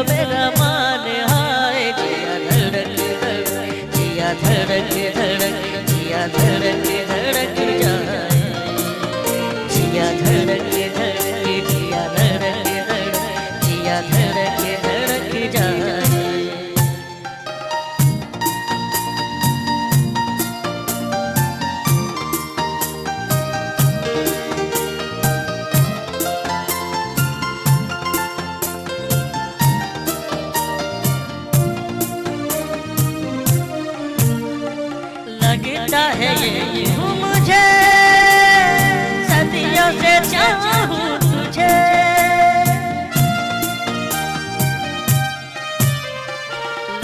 मेरा मान, हाय जिया धड़क धड़क, जिया धड़क धड़क, जिया धड़क धड़क जाए, जिया धड़क धड़क, जिया धड़क धड़क, जिया धड़क धड़क जाए। लगता है ये यूं मुझे सदियों से चाहूं तुझे,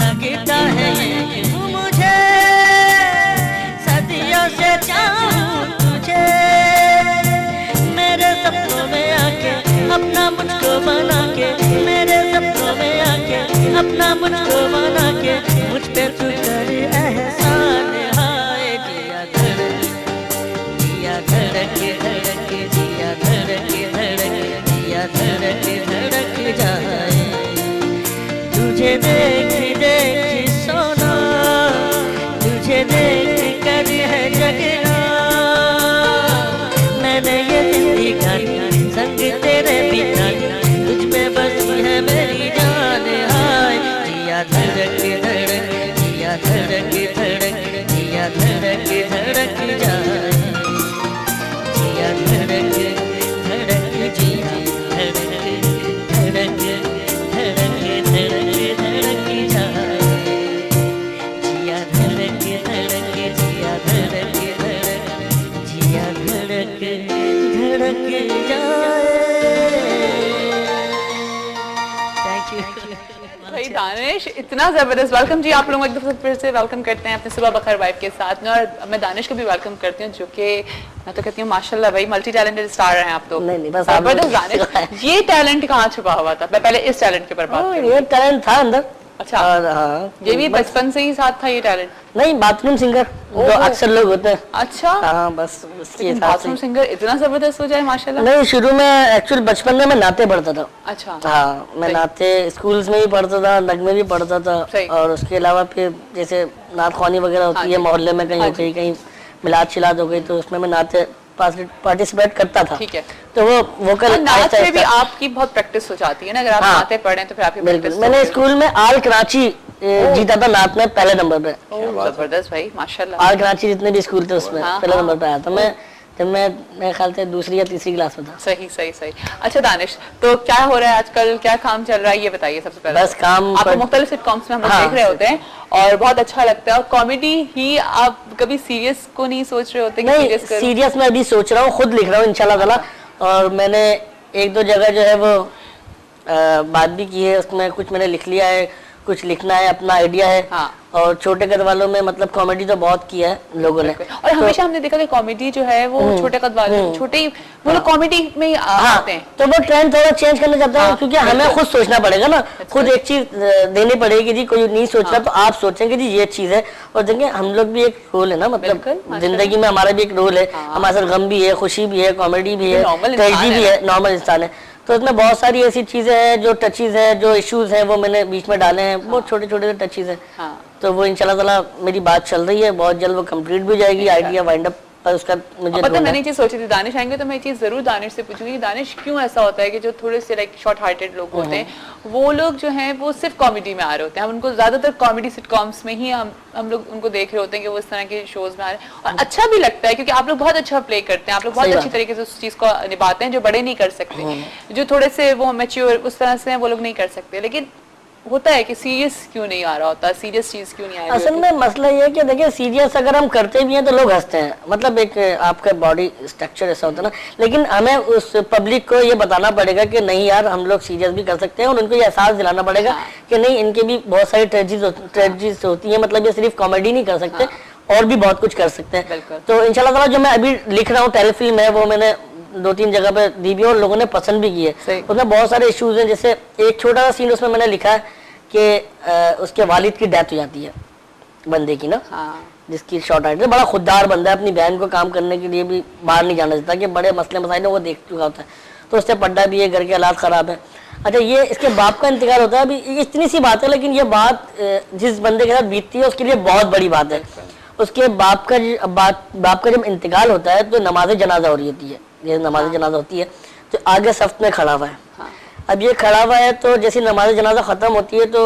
लगता है ये यूं मुझे सदियों से चाहूं तुझे, मेरे सपनों में आके अपना मुझको बना के, मेरे सपनों में आके अपना मुझको बना के, मुझ पे तू कर एहसान, धड़क धड़क, जिया धड़क धड़क, जिया धड़क धड़क जाए। तुझे देख देख सोना, तुझे देख कर है जगना, मैंने ये दिल दिखाया संग तेरे बिना, तुझ पे बसी है मेरी जान, हाय जिया धड़क धड़क, जिया धड़क धड़क, जिया धड़क धड़क जाए, जिया धड़क धड़क, जिया धड़क धड़क, धड़क धड़क धड़क जाए, जिया धड़क धड़क, जिया धड़क धड़क, जिया धड़क धड़क जाए। थैंक यू भाई दानिश, इतना जबरदस्त वेलकम जी। आप लोगों को एक दफा फिर से वेलकम करते हैं अपने सुबह बखैर वाइफ के साथ में, और मैं दानिश को भी वेलकम करती हूँ, जो कि मैं तो कहती हूँ माशाल्लाह भाई मल्टी टैलेंटेड स्टार हैं आप तो। नहीं बस जबरदस्त दानिश, ये टैलेंट कहाँ छुपा हुआ था? मैं पहले इस टैलेंट के ऊपर बात करूँ। ये टैलेंट था अंदर। अच्छा, और हाँ, ये भी बचपन से ही साथ था ये टैलेंट? नहीं, बाथरूम सिंगर जो अक्सर लोग होते हैं। अच्छा, हाँ बस उसके साथ। बाथरूम सिंगर इतना जबरदस्त हो जाए माशाल्लाह? नहीं, शुरू में एक्चुअली बचपन में मैं नाते पढ़ता था। अच्छा, हाँ, मैं नाते स्कूल्स में भी पढ़ता था, नगमे भी पढ़ता था, और उसके अलावा फिर जैसे नात ख्वानी वगैरह होती है मोहल्ले में, कहीं हो गई, कहीं मिलाद शिलाद हो गई, तो उसमें मैं नाते पार्टिसिपेट करता था। ठीक है, तो वो वोकल नाच में भी आपकी बहुत प्रैक्टिस हो जाती है ना, अगर आप नाते पढ़े तो फिर आपकी प्रैक्टिस। मैंने स्कूल में आल कराची जीता था नात में पहले नंबर पे। जबरदस्त भाई माशाल्लाह। आल कराची जितने भी स्कूल थे उसमें पहले नंबर पे आया था मैं, जब मैं मेरे ख्याल से दूसरी या तीसरी क्लास में था। सही सही सही। अच्छा दानिश, तो क्या हो रहा है आजकल, क्या काम चल रहा है ये बताइए सबसे पहले। बस काम आप मुख्तलिफ सिटकॉम्स में हम लोग देख रहे होते हैं और बहुत अच्छा लगता है, और कॉमेडी ही, आप कभी सीरियस को नहीं सोच रहे होते? नहीं, सीरियस मैं अभी सोच रहा हूँ, खुद लिख रहा हूँ इंशाल्लाह ताला, और मैंने एक दो जगह जो है वो बात भी की है, उसमें कुछ मैंने लिख लिया है, कुछ लिखना है, अपना आइडिया है। हाँ। और छोटे कद वालों में मतलब कॉमेडी तो बहुत की है लोगों ने, और हमेशा हमने देखा कि कॉमेडी जो है वो छोटे कद वाले छोटे वो लोग कॉमेडी में आते हैं, तो वो ट्रेंड थोड़ा चेंज करना चाहता हूँ, क्योंकि हमें खुद सोचना पड़ेगा ना, खुद एक चीज देनी पड़ेगी जी, कोई नहीं सोच रहा तो आप सोचेंगे जी ये चीज है, और देखिए हम लोग भी एक रोल है ना, मतलब जिंदगी में हमारा भी एक रोल है, हमारे साथ गम भी है, खुशी भी है, कॉमेडी भी है, ट्रेजेडी भी है, नॉर्मल इंसान है, तो इसमें बहुत सारी ऐसी चीजें हैं जो टचीज है, जो इश्यूज हैं वो मैंने बीच में डाले हैं, बहुत छोटे छोटे टचीज हैं। तो वो इंशाल्लाह ताला मेरी बात चल रही है, बहुत जल्द वो कंप्लीट भी हो जाएगी, आइडिया वाइंड अप पर उसका मुझे पता। मैंने चीज सोची थी दानिश आएंगे तो मैं चीज जरूर दानिश से पूछूंगी कि दानिश क्यों ऐसा होता है कि जो थोड़े से लाइक शॉर्ट हार्टेड लोग होते हैं वो लोग जो हैं वो सिर्फ कॉमेडी में आ रहे होते हैं, हम उनको ज्यादातर कॉमेडी सिटकॉम्स में ही हम लोग उनको देख रहे होते हैं कि वो इस तरह के शोज में आ रहे हैं, और अच्छा भी लगता है क्योंकि आप लोग बहुत अच्छा प्ले करते हैं, आप लोग बहुत अच्छी तरीके से उस चीज को निभाते हैं जो बड़े नहीं कर सकते, जो थोड़े से वो मैच्योर उस तरह से वो लोग नहीं कर सकते। लेकिन होता है कि सीरियस क्यों नहीं आ रहा होता, सीरियस चीज क्यों नहीं आ रही? असल में मसला ये है कि देखिए सीरियस अगर हम करते भी हैं तो लोग हंसते हैं, मतलब एक आपका बॉडी स्ट्रक्चर ऐसा होता है ना, लेकिन हमें उस पब्लिक को ये बताना पड़ेगा कि नहीं यार हम लोग सीरियस भी कर सकते हैं, और उनको ये एहसास दिलाना पड़ेगा कि नहीं इनके भी बहुत सारी ट्रेजेडीज होती है, मतलब ये सिर्फ कॉमेडी नहीं कर सकते और भी बहुत कुछ कर सकते हैं। तो इंशाल्लाह ताला जो मैं अभी लिख रहा हूँ टेलीफिल्म है, वो मैंने 2-3 जगह पे दी भी और लोगों ने पसंद भी की है। उसमें बहुत सारे इश्यूज हैं, जैसे एक छोटा सा सीन उसमें मैंने लिखा है कि उसके वालिद की डेथ हो जाती है बंदे की ना, जिसकी शॉर्ट हार्टेड, बड़ा खुददार बंदा है, अपनी बहन को काम करने के लिए भी बाहर नहीं जाना चाहता, कि बड़े मसले मसाइलों को देख चुका होता है, तो उससे पढ़ा भी है, घर के हालात खराब है, अच्छा, ये इसके बाप का इंतकाल होता है। अभी ये इतनी सी बात है, लेकिन ये बात जिस बंदे के साथ बीतती है उसके लिए बहुत बड़ी बात है। उसके बाप का जब इंतकाल होता है तो नमाज जनाजा हो रही होती है। ये नमाज जनाजा होती है तो आगे सफ में खड़ा हुआ है। अब ये खड़ा हुआ है तो जैसे नमाज जनाजा खत्म होती है तो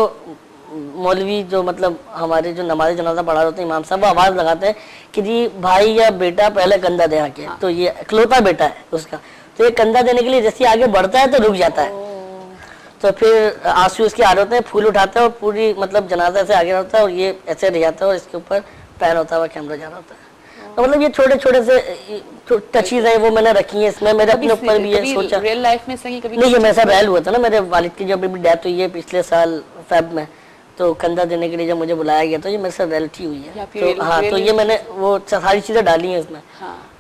मौलवी जो मतलब हमारे जो नमाज जनाजा पढ़ा होते हैं इमाम साहब, वो आवाज लगाते हैं कि जी भाई या बेटा पहले कंधा दे आके। तो ये इकलौता बेटा है उसका, तो ये कंधा देने के लिए जैसे आगे बढ़ता है तो रुक जाता है। तो फिर आंसू इसके आ रहे होते हैं, फूल उठाता है और पूरी मतलब जनाजा से आगे रहता है और ये ऐसे रह जाता है और इसके ऊपर पैर होता हुआ कैमरा जा रहा होता है। तो मतलब ये छोटे छोटे से टचीज है वो मैंने रखी है इसमें। मेरे अपने ऊपर भी ये सोचा रियल लाइफ में सही कभी नहीं, ये मेरे साथ रैल हुआ था ना। मेरे वालिद की जब अभी डेथ हुई है पिछले साल फेब में, तो कंधा देने के लिए जब मुझे बुलाया गया तो ये मेरे साथ रियलिटी हुई है। तो हाँ, तो ये मैंने वो सारी चीजें डाली हैं इसमें।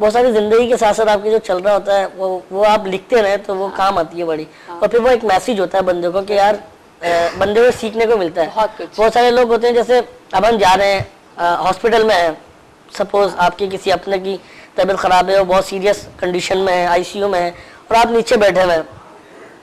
बहुत सारी जिंदगी के साथ साथ आपकी जो चल रहा होता है वो आप लिखते रहे तो वो काम आती है बड़ी। और फिर वो एक मैसेज होता है बंदे को कि यार बंदे को सीखने को मिलता है। बहुत सारे लोग होते हैं, जैसे अब हम जा रहे हैं हॉस्पिटल में है, सपोज आपकी किसी अपने की तबीयत खराब है, वो बहुत सीरियस कंडीशन में है, आईसीयू में है और आप नीचे बैठे हुए हैं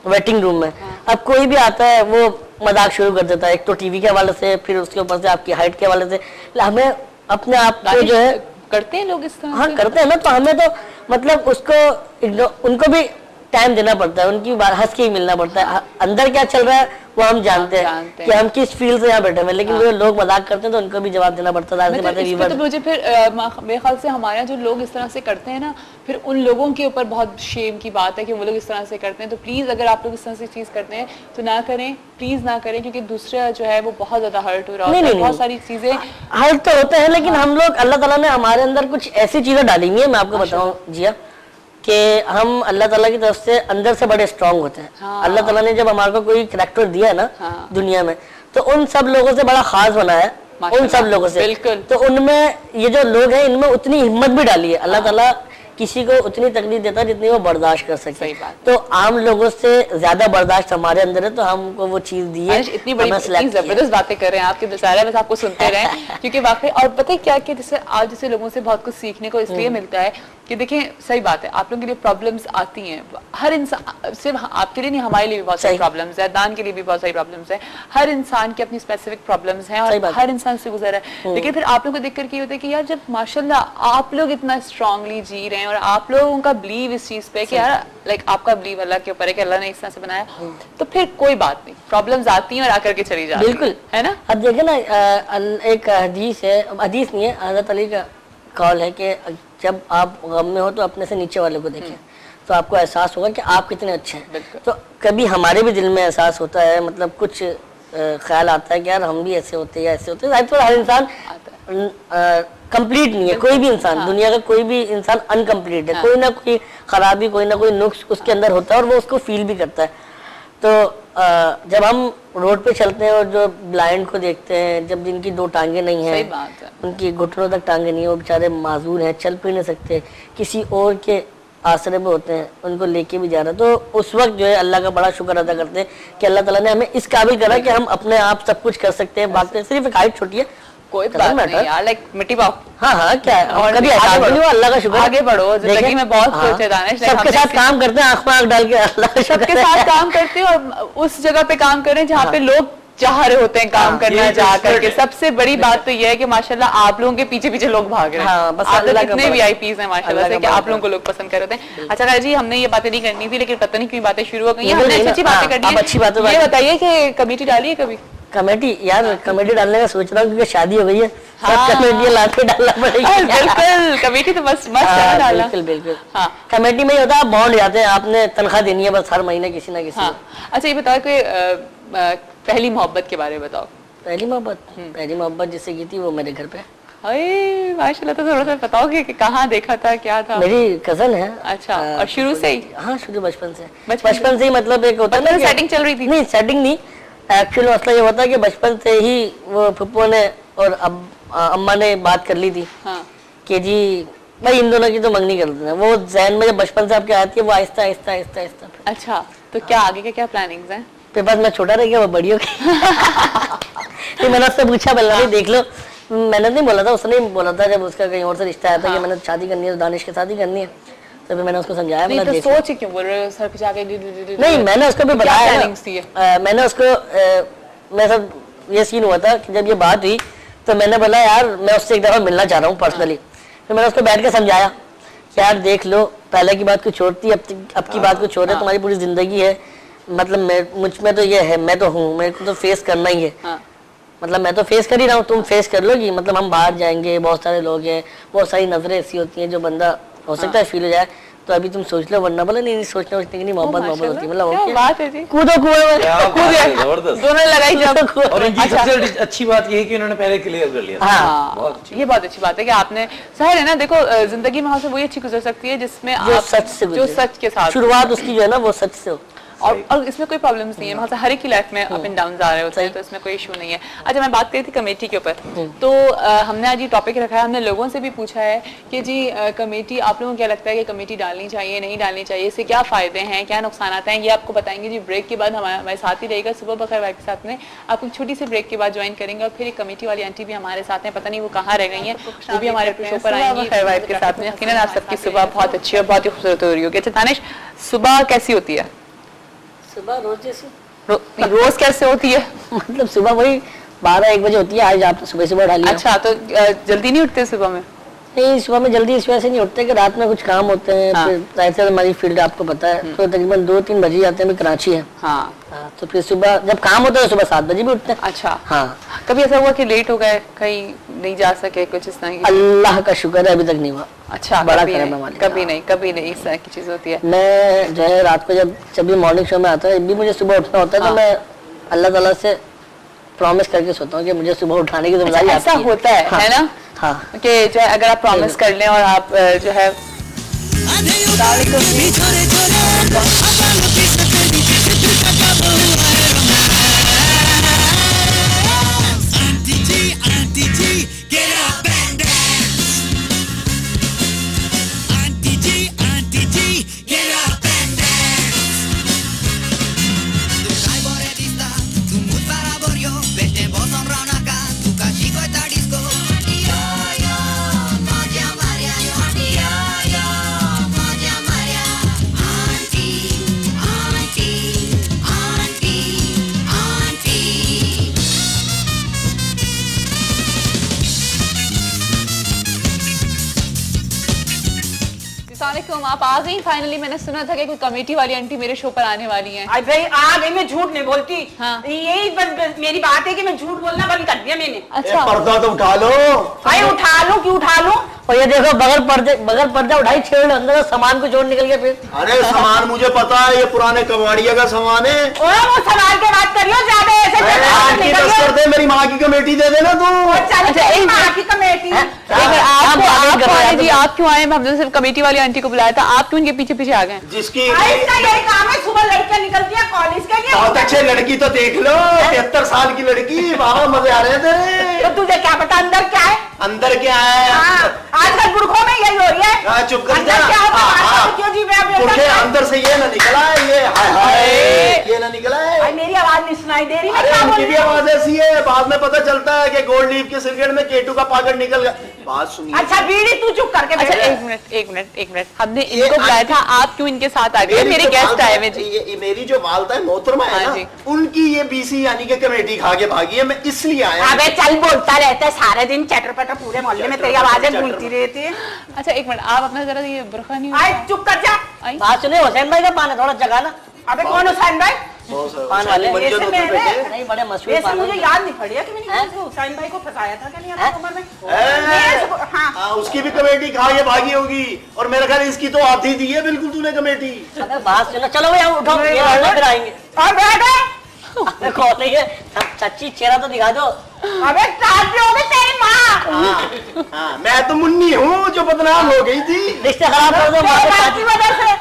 वेटिंग रूम में। अब कोई भी आता है वो मजाक शुरू कर देता है, एक तो टीवी के हवाले से, फिर उसके ऊपर से आपकी हाइट के हवाले से। हमें अपने आप को जो है करते हैं लोग इस तरह। हाँ करते हैं ना, तो हमें तो मतलब उसको उनको भी टाइम देना पड़ता है, उनकी बात हंस के ही मिलना पड़ता है। अंदर क्या चल रहा है वो हम जानते हैं कि हम किस फील्ड से यहाँ बैठे हुए, लेकिन वो लोग मजाक करते हैं तो उनको भी जवाब देना पड़ता है। तो मुझे फिर मेरे ख्याल से हमारे जो लोग इस तरह से करते हैं ना, फिर उन लोगों के ऊपर बहुत शेम की बात है कि वो लोग इस तरह से करते हैं। तो प्लीज अगर आप लोग इस तरह से चीज करते हैं तो ना करें, प्लीज ना करें, क्योंकि दूसरा जो है वो बहुत ज्यादा हर्ट हो रहा है। बहुत सारी चीजें हर्ट तो होते हैं, लेकिन हम लोग अल्लाह ताला ने हमारे अंदर कुछ ऐसी चीजें डाली हुई है, मैं आपको बताऊं जिया, कि हम अल्लाह ताला की तरफ से अंदर से बड़े स्ट्रांग होते हैं। अल्लाह ताला ने जब हमारे को कोई करैक्टर दिया ना दुनिया में, तो उन सब लोगों से बड़ा खास बनाया है, उन सब लोगों से। तो उनमें ये जो लोग हैं इनमें उतनी हिम्मत भी डाली है। अल्लाह ताला किसी को उतनी तकलीफ देता है जितनी वो बर्दाश्त कर सके। तो आम लोगों से ज्यादा बर्दाश्त हमारे अंदर है, तो हमको वो चीज दी है। इतनी बड़ी जबरदस्त बातें कर रहे हैं आपके दशहरा, बस आपको सुनते रहे क्योंकि वाकई। और पता है क्या कि जैसे आज जैसे लोगों से बहुत कुछ सीखने को इसलिए मिलता है कि देखिए सही बात है, आप लोगों के लिए प्रॉब्लम्स आती हैं। हर इंसान, सिर्फ आपके लिए नहीं, हमारे लिए भी बहुत सारी प्रॉब्लम्स है, दान के लिए भी बहुत सारी प्रॉब्लम्स है। हर इंसान की अपनी स्पेसिफिक प्रॉब्लम्स हैं और हर इंसान से गुजरा है। लेकिन फिर आप लोगों को देखकर ये होता है कि यार जब माशाल्लाह आप लोग इतना स्ट्रांगली जी रहे हैं और आप लोगों का बिलीव इस चीज पे कि यार लाइक आपका बिलीव अल्लाह के ऊपर है कि अल्लाह ने इस तरह से बनाया, तो फिर कोई बात नहीं, प्रॉब्लम्स आती हैं और आकर के चली जाती हैं। बिल्कुल है ना। अब देखिए ना, एक हदीस है, हदीस नहीं है, हज़रत अली का कौल है कि जब आप गम में हो तो अपने से नीचे वाले को देखें तो आपको एहसास होगा कि आप कितने अच्छे हैं। तो कभी हमारे भी दिल में एहसास होता है, मतलब कुछ ख्याल आता है कि यार हम भी ऐसे होते हैं या ऐसे होते हैं। हर इंसान कंप्लीट नहीं है, कोई भी इंसान, दुनिया का कोई भी इंसान अनकम्प्लीट है। कोई ना कोई खराबी, कोई ना कोई नुक्स उसके अंदर होता है और वो उसको फील भी करता है। तो जब हम रोड पे चलते हैं और जो ब्लाइंड को देखते हैं, जब जिनकी दो टांगे नहीं हैं, उनकी घुटनों तक टांगे नहीं है, वो बेचारे माजूर हैं, चल फिर नहीं सकते, किसी और के आसरे में होते हैं, उनको लेके भी जा रहे हैं, तो उस वक्त जो है अल्लाह का बड़ा शुक्र अदा करते हैं कि अल्लाह ताला ने हमें इस काबिल करा कि हम अपने आप सब कुछ कर सकते हैं। बात सिर्फ एक हाइट छोटी है, कोई बात नहीं यार, लाइक मिट्टी पाओ। हाँ क्या है, और कभी अल्लाह का शुक्र, आगे बढ़ो जिंदगी में। बहुत कुछ है दानिश, सबके साथ काम करते हैं, आंख में आंख डाल के अल्लाह का सबके साथ काम करते हैं और उस जगह पे काम करें जहाँ पे लोग चाह रहे होते हैं काम करना जा करके। सबसे बड़ी बात तो यह है कि माशाल्लाह आप लोगों के पीछे पीछे लोग भाग रहे हैं। आप लोग कितने वीआईपीज़ हैं माशाल्लाह से कि आप लोगों को लोग पसंद कर रहे हैं। अच्छा खैर जी, हमने ये बातें नहीं करनी थी, लेकिन पता नहीं क्यों बातें शुरू हो गई। हमने अच्छी बातें करनी है। अच्छी बात है। ये बताइए कि कमेटी डाली है कभी? कमेटी यार, कमेटी डालने का सोच रहा हूँ क्योंकि शादी हो गई है। हाँ, कमेटी लाके डालना पड़ेगा। बिल्कुल, कमेटी तो बस डालना। बिल्कुल बिल्कुल। हाँ, कमेटी में ही होता है, आप बॉन्ड जाते हैं, आपने तनख्वाह देनी है बस हर महीने किसी ना किसी। अच्छा ये बताओ कि पहली मोहब्बत के बारे में बताओ। पहली मोहब्बत जिससे की थी वो मेरे घर पे। अरे माशाल्लाह, तो थोड़ा सा बताओगे कि कहाँ देखा था, क्या था? मेरी कजन है। अच्छा, और शुरू से ही? हाँ, शुरू बचपन से ही। मतलब एक होता है सेटिंग चल रही थी? नहीं, सेटिंग नहीं, एक्चुअली मसला ये होता है कि बचपन से ही वो फुप्पो ने और अम्मा ने बात कर ली थी कि जी भाई इन दोनों की तो मंगनी कर देते हैं। वो जहन में जब बचपन से आपके आती है, वो आहिस्ता आहिस्ता आहिस्ता आहिस्ता। अच्छा, तो क्या आगे के क्या प्लानिंग्स हैं? फिर बस मैं छोटा रह गया, वो बड़ी हो गई। तो मैंने उससे पूछा, बल्ला देख लो, मैंने नहीं बोला था, उसने बोला था जब उसका कहीं और से रिश्ता आया था कि मैंने शादी करनी है, तो दानिश के शादी करनी है। तो फिर मैंने उसको समझाया, नहीं मतलब तो देख लो। सोच क्यों बोल रहे हो सर पे जाके नहीं मैंने उसको भी क्या बताया plannings थी ये? ना, मैंने उसको मेरे साथ ये सीन हुआ था कि जब ये बात हुई तो मैंने बोला यार मैं उससे एक दफ़ा मिलना चाह रहा हूँ पर्सनली। फिर मैंने उसको बैठ के समझाया यार देख लो, पहले की बात कुछ और थी, अब की बात कुछ और है, तुम्हारी पूरी ज़िंदगी है, मतलब मैं मुझ में तो ये है, मैं तो हूँ, मेरे को तो फेस करना ही है। मतलब मैं तो फेस कर ही रहा हूँ, तुम फेस कर लोगी, मतलब हम बाहर जाएंगे, बहुत सारे लोग हैं, बहुत सारी नजरें ऐसी होती हैं जो बंदा हो सकता है फील हो जाए, तो अभी तुम सोच लो, वरना बोले नहीं सोचने की नहीं, मोहब्बत होती है, मतलब क्या ओके बात है जी, कूदो कुएं में, जबरदस्त। दोनों लगाई जब और इनकी सबसे अच्छी बात ये है कि उन्होंने पहले क्लियर कर लिया था। हाँ बहुत अच्छी। ये बहुत अच्छी बात है कि आपने जाहिर है ना, देखो जिंदगी में हमसे वही अच्छी गुजर सकती है जिसमें जो आप सच से जो गुजरे। सच के साथ शुरुआत उसकी जो है ना वो सच से हो। और इसमें कोई प्रॉब्लम्स नहीं है, मतलब हर एक की लाइफ में अप एंड डाउन आ रहे होते हैं, तो इसमें कोई इशू नहीं है। अच्छा मैं बात करी थी कमेटी के ऊपर, तो हमने आज ये टॉपिक रखा है, हमने लोगों से भी पूछा है कि जी कमेटी आप लोगों को क्या लगता है कि कमेटी डालनी चाहिए नहीं डालनी चाहिए, इससे क्या फायदे हैं क्या नुकसान आते हैं, ये आपको बताएंगे जी ब्रेक के बाद। हमारे साथ ही रहेगा सुबह बखैर वाइफ के साथ में, आपको छोटी सी ब्रेक के बाद ज्वाइन करेंगे और फिर एक कमेटी वाली आंटी भी हमारे साथ हैं, पता नहीं वो कहाँ रह गई हैं, वो भी हमारे शो पर आएंगी खैर वाइफ के साथ में। यकीनन आप सबकी सुबह बहुत अच्छी और बहुत ही खूबसूरत हो रही होगी। अच्छा तानिश, सुबह कैसी होती है? सुबह रोज जैसी रोज कैसे होती है? मतलब सुबह वही 12-1 बजे होती है, आज आप सुबह डालिए। अच्छा तो जल्दी नहीं उठते सुबह में? नहीं सुबह में जल्दी इस वजह से नहीं उठते कि रात में कुछ काम होते हैं, फिर जाहिर से हमारी फील्ड आपको पता है, तो तकरीबन 2-3 बजे जाते हैं, कराची है। हाँ तो फिर सुबह जब काम होता है तो सुबह 7 बजे भी उठते हैं। अच्छा हाँ कभी ऐसा हुआ कि लेट हो गए, कहीं नहीं जा सके, कुछ इस तरह की? अल्लाह का शुक्र है अभी तक नहीं हुआ। अच्छा बड़ा कभी करम नहीं, है मालिक। कभी नहीं इस तरह की चीज होती है। मैं जो है रात को जब भी मॉर्निंग शो में आता है, जब भी मुझे सुबह उठना होता है तो मैं अल्लाह ताला से प्रॉमिस करके सोता हूँ कि मुझे सुबह उठाने की जिम्मेदारी ऐसा आपकी है। होता है ना हाँ कि जो है अगर आप प्रॉमिस कर लें और आप जो है आप आ गई फाइनली। मैंने सुना था कि कोई कमेटी वाली आंटी मेरे शो पर आने वाली हैं। अरे भाई आ गई, मैं झूठ नहीं बोलती। हाँ। यही मेरी बात है कि मैं झूठ बोलना बंद कर दिया मैंने। अच्छा पर्दा तो उठा लो भाई उठा लूं कि उठा लूं? और ये देखो बगल पर्दा उठाई, छेड़ अंदर सामान को जोड़ निकल गया फिर। अरे सामान मुझे पता है, ये पुराने कबाड़िया का सामान है। ओए वो सवाल के बात करियो, ज्यादा ऐसे आंटी बस कर दे, मेरी माँ की कमेटी दे देना तू। चल तेरी माँ की कमेटी। आप क्यों आए? हमने सिर्फ कमेटी वाली आंटी को बुलाया था, आप क्यों इनके पीछे पीछे आ गए? जिसकी इसका यही काम है, सुबह लड़कियां निकलती है कॉलेज के लिए। बहुत अच्छे लड़की तो देख लो, 73 साल की लड़की, वाह मजे आ रहे थे। तो तुझे क्या पता अंदर क्या है? अंदर क्या है? आजकल बुढ़कों में यही हो रही है। चुप कर अंदर क्या होता है? क्यों जी बुढ़के अंदर से ये ना निकला है, ये हाय हाय ये ना निकला है। भाई मेरी आवाज नहीं सुनाई दे रही? मैं अरे क्या बोल उनकी रही भी हूँ? आवाज ऐसी है, बाद में पता चलता है कि गोल्ड लीफ के सिगरेट में केटू का पागड़ निकल गया। बात सुनिए। अच्छा बीड़ी तू चुप करके अच्छा बैठ। एक मिनट हमने इनको बुलाया था, आप क्यों इनके साथ आ गए? मेरे गेस्ट आए हुए जी। ये मेरी जो वालदा है मोहतरमा है हाँ ना, जी। उनकी ये बीसी यानी कि कमेटी खा के भागी है, मैं इसलिए आया। अबे चल बोलता रहता है सारे दिन, चटर पटर पूरे मोहल्ले में तेरी आवाजें गूंजती रहती है। अच्छा एक मिनट, आप अपना जरा ये बुरखा नहीं आए चुप कर जा। आई? बात सुनिए, हुसैन भाई का पान है, थोड़ा जगा ना। अबे कौन हुसैन भाई? पान वाले बच्चे तो ऐसे होते में थे। नहीं, बड़े मशहूर वैसे पान मुझे वाले। याद नहीं पड़ी है कि मैंने हुसैन भाई को फंसाया था क्या नहीं याद उम्र में? हाँ हाँ, उसकी भी कमेटी खा के भागी होगी, और मेरे ख्याल इसकी तो आधी दी है बिल्कुल तूने कमेटी। अबे बात सुनो, चलो भाई हम उठो, ये लड़ने फिर आएंगे। और बैठे। अबे कौन है ये? सच्ची चेहरा तो दिखा दो। अबे ताज़ी हो गई तेरी माँ। हाँ, मैं तो मुन्नी हूँ जो बदनाम हो गई थी। रिश्ते खराब कर दो तेरी बात की वजह से।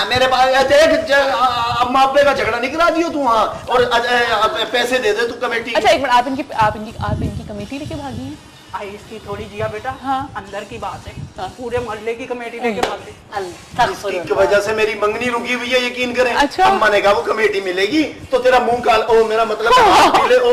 मेरे पास देख अम्मा अब्बे का झगड़ा नहीं करा दियो तू, वहाँ और पैसे दे दे तू कमेटी। अच्छा एक मिनट, आप इनकी कमेटी लेके भागी हैं? आई इसकी थोड़ी जिया बेटा। हाँ। अंदर की बात है, पूरे मोहल्ले की कमेटी लेके भागे। इसकी वजह से मेरी मंगनी रुकी हुई है, यकीन करें। अच्छा। अम्मा ने कहा वो कमेटी मिलेगी तो तेरा मुंह काल, ओ मेरा मतलब हाथ पीले, ओ